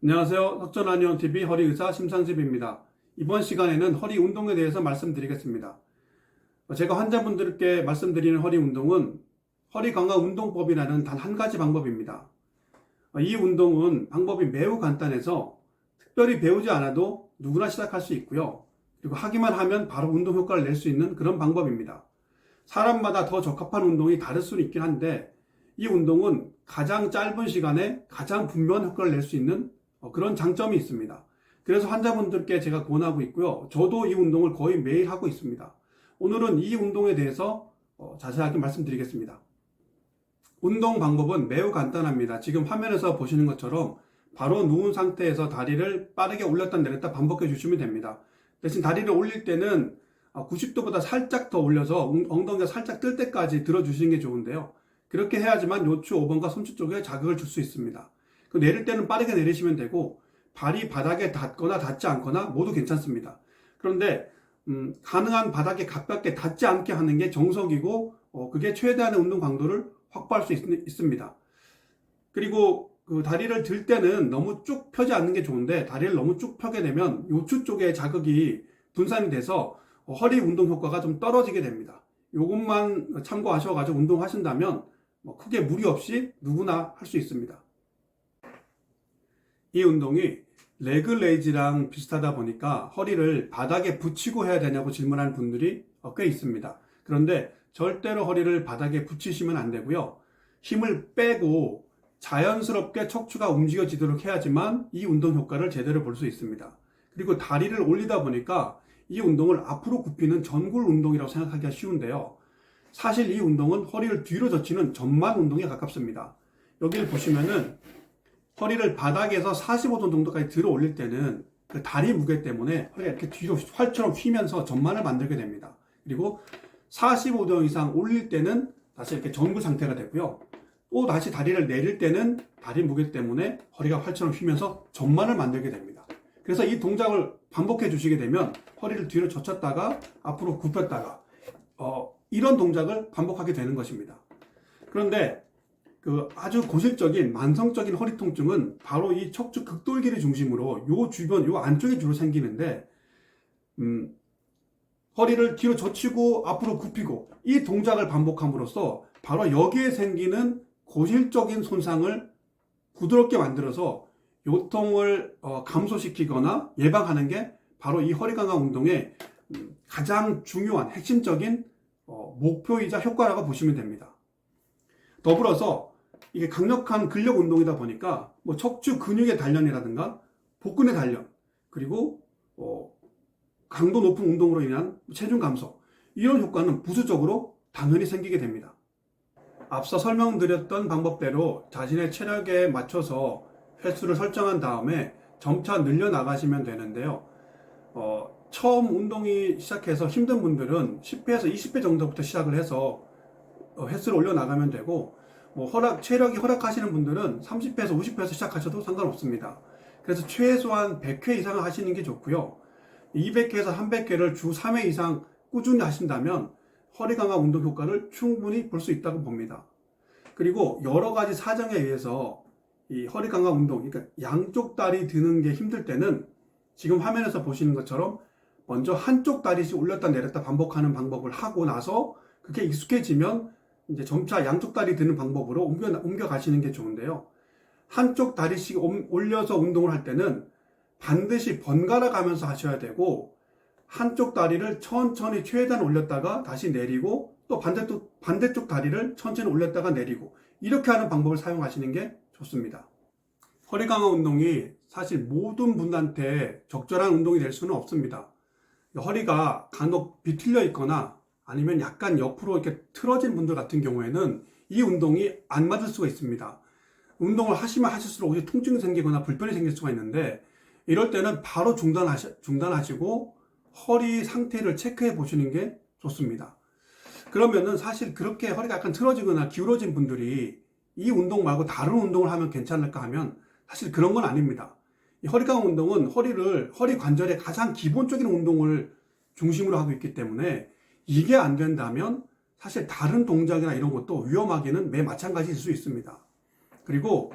안녕하세요. 석전한의원TV 허리의사 심상집입니다. 이번 시간에는 허리 운동에 대해서 말씀드리겠습니다. 제가 환자분들께 말씀드리는 허리 운동은 허리 강화 운동법이라는 단 한 가지 방법입니다. 이 운동은 방법이 매우 간단해서 특별히 배우지 않아도 누구나 시작할 수 있고요. 그리고 하기만 하면 바로 운동 효과를 낼 수 있는 그런 방법입니다. 사람마다 더 적합한 운동이 다를 수는 있긴 한데 이 운동은 가장 짧은 시간에 가장 분명한 효과를 낼 수 있는 그런 장점이 있습니다. 그래서 환자분들께 제가 권하고 있고요. 저도 이 운동을 거의 매일 하고 있습니다. 오늘은 이 운동에 대해서 자세하게 말씀드리겠습니다. 운동 방법은 매우 간단합니다. 지금 화면에서 보시는 것처럼 바로 누운 상태에서 다리를 빠르게 올렸다 내렸다 반복해 주시면 됩니다. 대신 다리를 올릴 때는 90도보다 살짝 더 올려서 엉덩이가 살짝 뜰 때까지 들어주시는 게 좋은데요. 그렇게 해야지만 요추 5번과 솜추 쪽에 자극을 줄 수 있습니다. 내릴 때는 빠르게 내리시면 되고 발이 바닥에 닿거나 닿지 않거나 모두 괜찮습니다. 그런데 가능한 바닥에 가깝게 닿지 않게 하는 게 정석이고 그게 최대한의 운동 강도를 확보할 수 있습니다. 그리고 그 다리를 들 때는 너무 쭉 펴지 않는 게 좋은데 다리를 너무 쭉 펴게 되면 요추 쪽에 자극이 분산이 돼서 허리 운동 효과가 좀 떨어지게 됩니다. 이것만 참고하셔가지고 운동하신다면 크게 무리 없이 누구나 할 수 있습니다. 이 운동이 레그 레이즈랑 비슷하다 보니까 허리를 바닥에 붙이고 해야 되냐고 질문하는 분들이 꽤 있습니다. 그런데 절대로 허리를 바닥에 붙이시면 안 되고요. 힘을 빼고 자연스럽게 척추가 움직여지도록 해야지만 이 운동 효과를 제대로 볼 수 있습니다. 그리고 다리를 올리다 보니까 이 운동을 앞으로 굽히는 전굴 운동이라고 생각하기가 쉬운데요. 사실 이 운동은 허리를 뒤로 젖히는 전만 운동에 가깝습니다. 여기를 보시면은 허리를 바닥에서 45도 정도까지 들어 올릴 때는 그 다리 무게 때문에 허리가 이렇게 뒤로 활처럼 휘면서 전만을 만들게 됩니다. 그리고 45도 이상 올릴 때는 다시 이렇게 전구 상태가 되고요. 또 다시 다리를 내릴 때는 다리 무게 때문에 허리가 활처럼 휘면서 전만을 만들게 됩니다. 그래서 이 동작을 반복해 주시게 되면 허리를 뒤로 젖혔다가 앞으로 굽혔다가 이런 동작을 반복하게 되는 것입니다. 그런데 그 아주 고질적인 만성적인 허리 통증은 바로 이 척추 극돌기를 중심으로 요 주변 요 안쪽에 주로 생기는데 허리를 뒤로 젖히고 앞으로 굽히고 이 동작을 반복함으로써 바로 여기에 생기는 고질적인 손상을 부드럽게 만들어서 요통을 감소시키거나 예방하는 게 바로 이 허리 강화 운동의 가장 중요한 핵심적인 목표이자 효과라고 보시면 됩니다. 더불어서 이게 강력한 근력 운동이다 보니까 척추 근육의 단련이라든가 복근의 단련 그리고 강도 높은 운동으로 인한 체중 감소 이런 효과는 부수적으로 당연히 생기게 됩니다. 앞서 설명드렸던 방법대로 자신의 체력에 맞춰서 횟수를 설정한 다음에 점차 늘려나가시면 되는데요. 처음 운동이 시작해서 힘든 분들은 10회에서 20회 정도부터 시작을 해서 횟수를 올려나가면 되고 체력이 허락하시는 분들은 30회에서 50회에서 시작하셔도 상관없습니다. 그래서 최소한 100회 이상을 하시는 게 좋고요. 200회에서 300회를 주 3회 이상 꾸준히 하신다면 허리 강화 운동 효과를 충분히 볼 수 있다고 봅니다. 그리고 여러 가지 사정에 의해서 이 허리 강화 운동, 그러니까 양쪽 다리 드는 게 힘들 때는 지금 화면에서 보시는 것처럼 먼저 한쪽 다리씩 올렸다 내렸다 반복하는 방법을 하고 나서 그게 익숙해지면 이제 점차 양쪽 다리 드는 방법으로 옮겨 가시는 게 좋은데요. 한쪽 다리씩 올려서 운동을 할 때는 반드시 번갈아 가면서 하셔야 되고 한쪽 다리를 천천히 최대한 올렸다가 다시 내리고 또 반대쪽 다리를 천천히 올렸다가 내리고 이렇게 하는 방법을 사용하시는 게 좋습니다. 허리 강화 운동이 사실 모든 분한테 적절한 운동이 될 수는 없습니다. 허리가 간혹 비틀려 있거나 아니면 약간 옆으로 이렇게 틀어진 분들 같은 경우에는 이 운동이 안 맞을 수가 있습니다. 운동을 하시면 하실수록 통증이 생기거나 불편이 생길 수가 있는데 이럴 때는 바로 중단하시고 허리 상태를 체크해 보시는 게 좋습니다. 그러면은 사실 그렇게 허리가 약간 틀어지거나 기울어진 분들이 이 운동 말고 다른 운동을 하면 괜찮을까 하면 사실 그런 건 아닙니다. 이 허리 강화 운동은 허리 관절의 가장 기본적인 운동을 중심으로 하고 있기 때문에 이게 안 된다면 사실 다른 동작이나 이런 것도 위험하기는 매 마찬가지일 수 있습니다. 그리고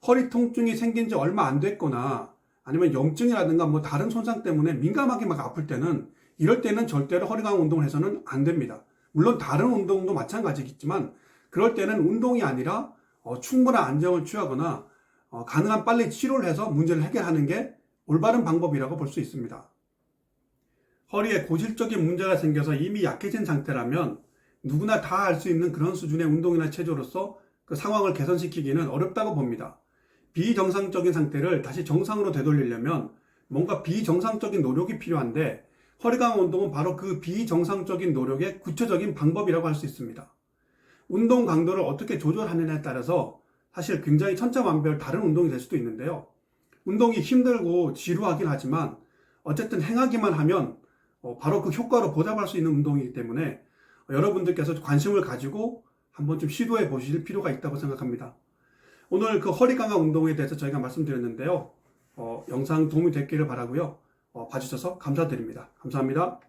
허리 통증이 생긴 지 얼마 안 됐거나 아니면 염증이라든가 뭐 다른 손상 때문에 민감하게 막 아플 때는 이럴 때는 절대로 허리 강화 운동을 해서는 안 됩니다. 물론 다른 운동도 마찬가지겠지만 그럴 때는 운동이 아니라 충분한 안정을 취하거나 가능한 빨리 치료를 해서 문제를 해결하는 게 올바른 방법이라고 볼 수 있습니다. 허리에 고질적인 문제가 생겨서 이미 약해진 상태라면 누구나 다 할 수 있는 그런 수준의 운동이나 체조로서 그 상황을 개선시키기는 어렵다고 봅니다. 비정상적인 상태를 다시 정상으로 되돌리려면 뭔가 비정상적인 노력이 필요한데 허리 강화 운동은 바로 그 비정상적인 노력의 구체적인 방법이라고 할 수 있습니다. 운동 강도를 어떻게 조절하느냐에 따라서 사실 굉장히 천차만별 다른 운동이 될 수도 있는데요. 운동이 힘들고 지루하긴 하지만 어쨌든 행하기만 하면 바로 그 효과로 보답할 수 있는 운동이기 때문에 여러분들께서 관심을 가지고 한번 좀 시도해 보실 필요가 있다고 생각합니다. 오늘 그 허리 강화 운동에 대해서 저희가 말씀드렸는데요. 영상 도움이 됐기를 바라고요. 봐주셔서 감사드립니다. 감사합니다.